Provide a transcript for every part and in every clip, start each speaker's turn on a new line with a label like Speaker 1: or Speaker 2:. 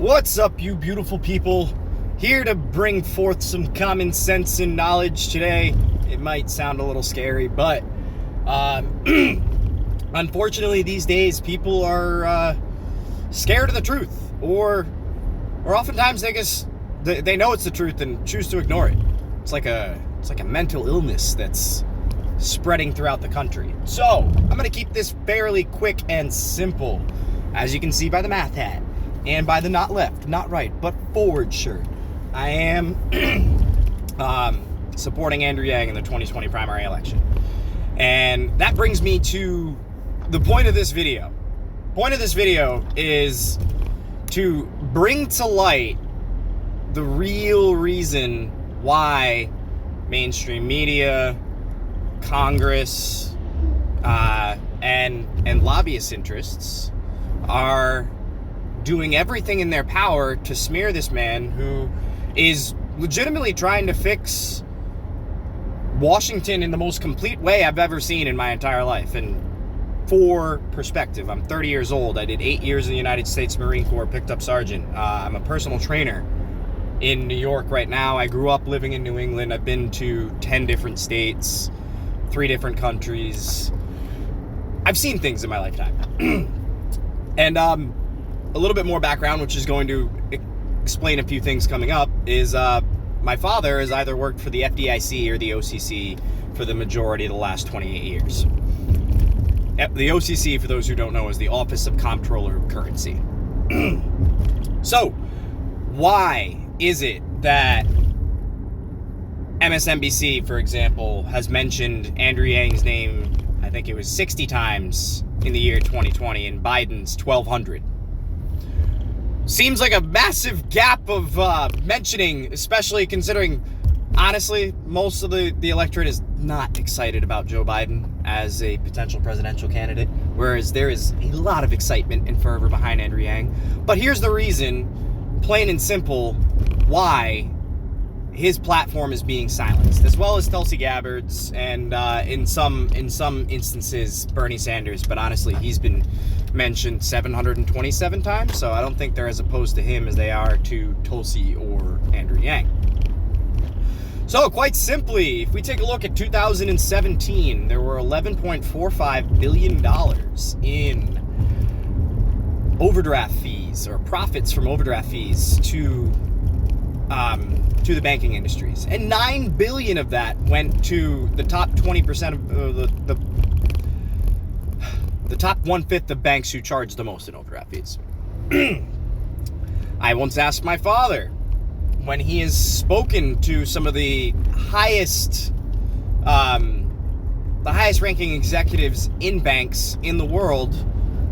Speaker 1: What's up, you beautiful people? Here to bring forth some common sense and knowledge today. It might sound a little scary, but unfortunately these days people are scared of the truth, or oftentimes they know it's the truth and choose to ignore it. It's like a mental illness that's spreading throughout the country. So I'm gonna keep this fairly quick and simple, as you can see by the math hat and by the not left, not right, but forward shirt. I am supporting Andrew Yang in the 2020 primary election. And that brings me to the point of this video. Point of this video is to bring to light the real reason why mainstream media, Congress, and lobbyist interests are doing everything in their power to smear this man who is legitimately trying to fix Washington in the most complete way I've ever seen in my entire life. And for perspective, I'm 30 years old. I did 8 years in the United States Marine Corps, picked up sergeant. I'm a personal trainer in New York right now. I grew up living in New England. I've been to 10 different states, 3 different countries. I've seen things in my lifetime. And a little bit more background, which is going to explain a few things coming up, is my father has either worked for the FDIC or the OCC for the majority of the last 28 years. The OCC, for those who don't know, is the Office of Comptroller of Currency. So, why is it that MSNBC, for example, has mentioned Andrew Yang's name, I think it was 60 times in the year 2020, and Biden's 1,200? Seems like a massive gap of mentioning, especially considering, honestly, most of the electorate is not excited about Joe Biden as a potential presidential candidate, whereas there is a lot of excitement and fervor behind Andrew Yang. But here's the reason, plain and simple, why his platform is being silenced, as well as Tulsi Gabbard's and in some instances Bernie Sanders. But honestly, he's been mentioned 727 times, so I don't think they're as opposed to him as they are to Tulsi or Andrew Yang. So quite simply, if we take a look at 2017, there were $11.45 billion in overdraft fees, or profits from overdraft fees, to the banking industries, and $9 billion of that went to the top 20% of the top 1/5 of banks who charge the most in overdraft fees. I once asked my father, when he has spoken to some of the highest ranking executives in banks in the world,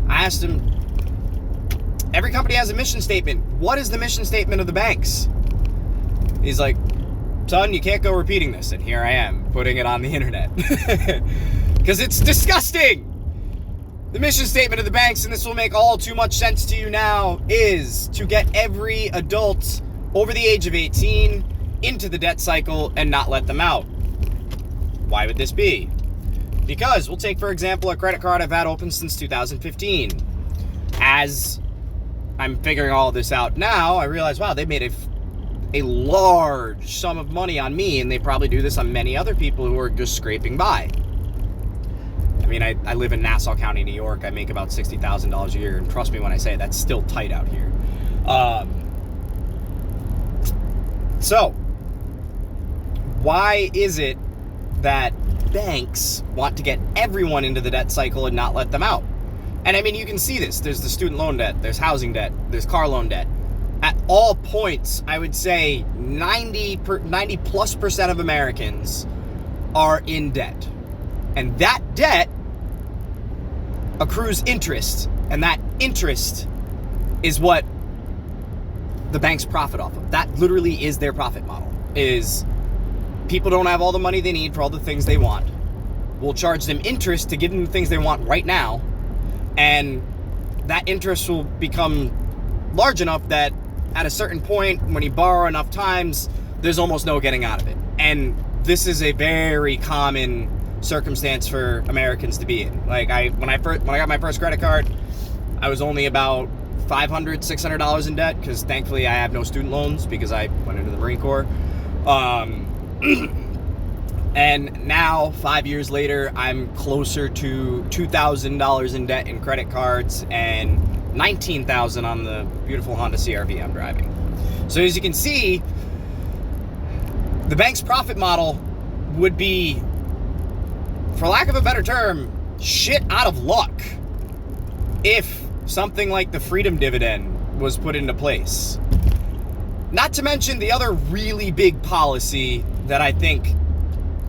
Speaker 1: I asked him, every company has a mission statement. What is the mission statement of the banks? He's like, son, you can't go repeating this. And here I am, putting it on the internet. Because it's disgusting! The mission statement of the banks, and this will make all too much sense to you now, is to get every adult over the age of 18 into the debt cycle and not let them out. Why would this be? Because we'll take, for example, a credit card I've had open since 2015. As I'm figuring all this out now, I realize, wow, they made a large sum of money on me, and they probably do this on many other people who are just scraping by. I mean, I live in Nassau County, New York. I make about $60,000 a year, and trust me when I say that's still tight out here. So, why is it that banks want to get everyone into the debt cycle and not let them out? And I mean, you can see this. There's the student loan debt, there's housing debt, there's car loan debt. At all points, I would say 90+% of Americans are in debt. And that debt accrues interest, and that interest is what the banks profit off of. That literally is their profit model, is people don't have all the money they need for all the things they want. We'll charge them interest to give them the things they want right now, and that interest will become large enough that at a certain point, when you borrow enough times, there's almost no getting out of it. And this is a very common circumstance for Americans to be in. Like, when I got my first credit card, I was only about $500, $600 in debt, because thankfully I have no student loans because I went into the Marine Corps. And now, 5 years later, I'm closer to $2,000 in debt in credit cards and $19,000 on the beautiful Honda CR-V I'm driving. So as you can see, the bank's profit model would be, for lack of a better term, shit out of luck if something like the freedom dividend was put into place. Not to mention the other really big policy that I think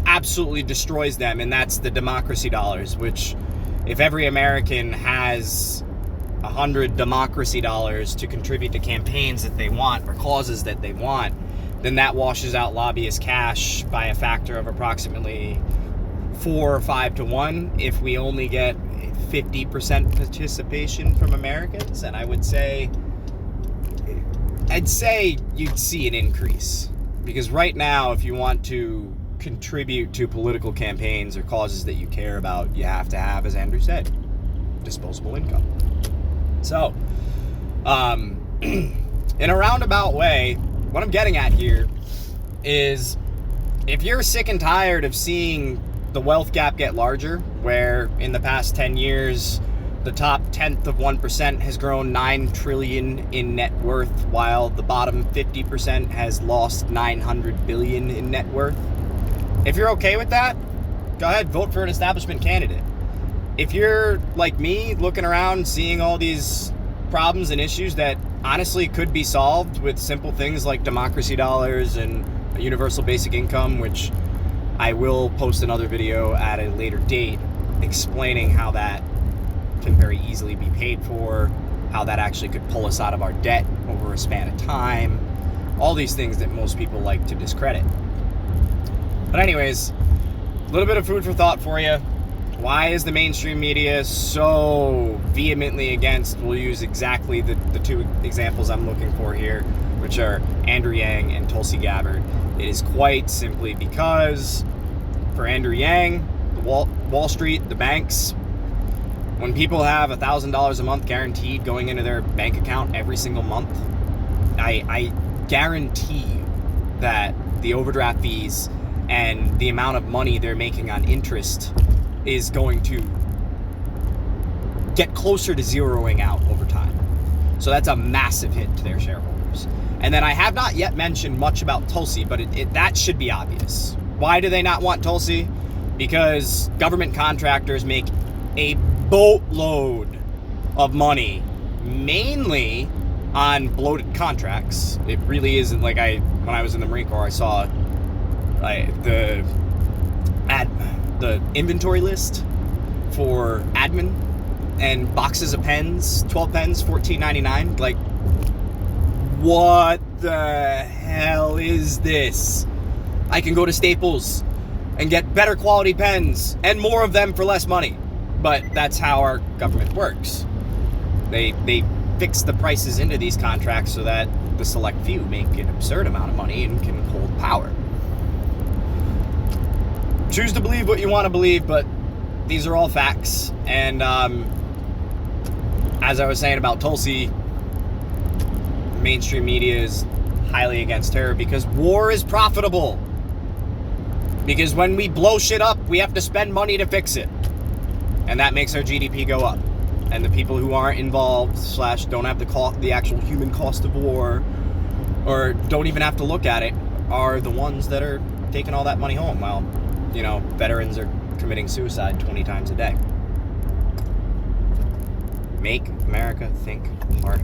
Speaker 1: absolutely destroys them, and that's the democracy dollars, which if every American has 100 democracy dollars to contribute to campaigns that they want or causes that they want, then that washes out lobbyist cash by a factor of approximately 4 or 5 to 1 if we only get 50% participation from Americans. And I'd say you'd see an increase, because right now, if you want to contribute to political campaigns or causes that you care about, you have to have, as Andrew said, disposable income. So, in a roundabout way, what I'm getting at here is, if you're sick and tired of seeing the wealth gap get larger, where in the past 10 years, the top 1% has grown $9 trillion in net worth, while the bottom 50% has lost $900 billion in net worth. If you're okay with that, go ahead, vote for an establishment candidate. If you're like me, looking around, seeing all these problems and issues that honestly could be solved with simple things like democracy dollars and a universal basic income, which I will post another video at a later date explaining how that can very easily be paid for, how that actually could pull us out of our debt over a span of time, all these things that most people like to discredit. But anyways, a little bit of food for thought for you. Why is the mainstream media so vehemently against? We'll use exactly the two examples I'm looking for here, which are Andrew Yang and Tulsi Gabbard. It is quite simply because, for Andrew Yang, the Wall Street, the banks, when people have $1,000 a month guaranteed going into their bank account every single month, I guarantee you that the overdraft fees and the amount of money they're making on interest is going to get closer to zeroing out over time. So that's a massive hit to their shareholders. And then I have not yet mentioned much about Tulsi, but that should be obvious. Why do they not want Tulsi? Because government contractors make a boatload of money, mainly on bloated contracts. It really isn't like when I was in the Marine Corps, I saw the inventory list for admin and boxes of pens, 12 pens, $14.99. Like, what the hell is this? I can go to Staples and get better quality pens and more of them for less money. But that's how our government works. They fix the prices into these contracts so that the select few make an absurd amount of money and can hold power. Choose to believe what you want to believe, but these are all facts. And as I was saying about Tulsi, mainstream media is highly against her because war is profitable. Because when we blow shit up, we have to spend money to fix it. And that makes our GDP go up. And the people who aren't involved / don't have the actual human cost of war, or don't even have to look at it, are the ones that are taking all that money home, while, veterans are committing suicide 20 times a day. Make America think harder.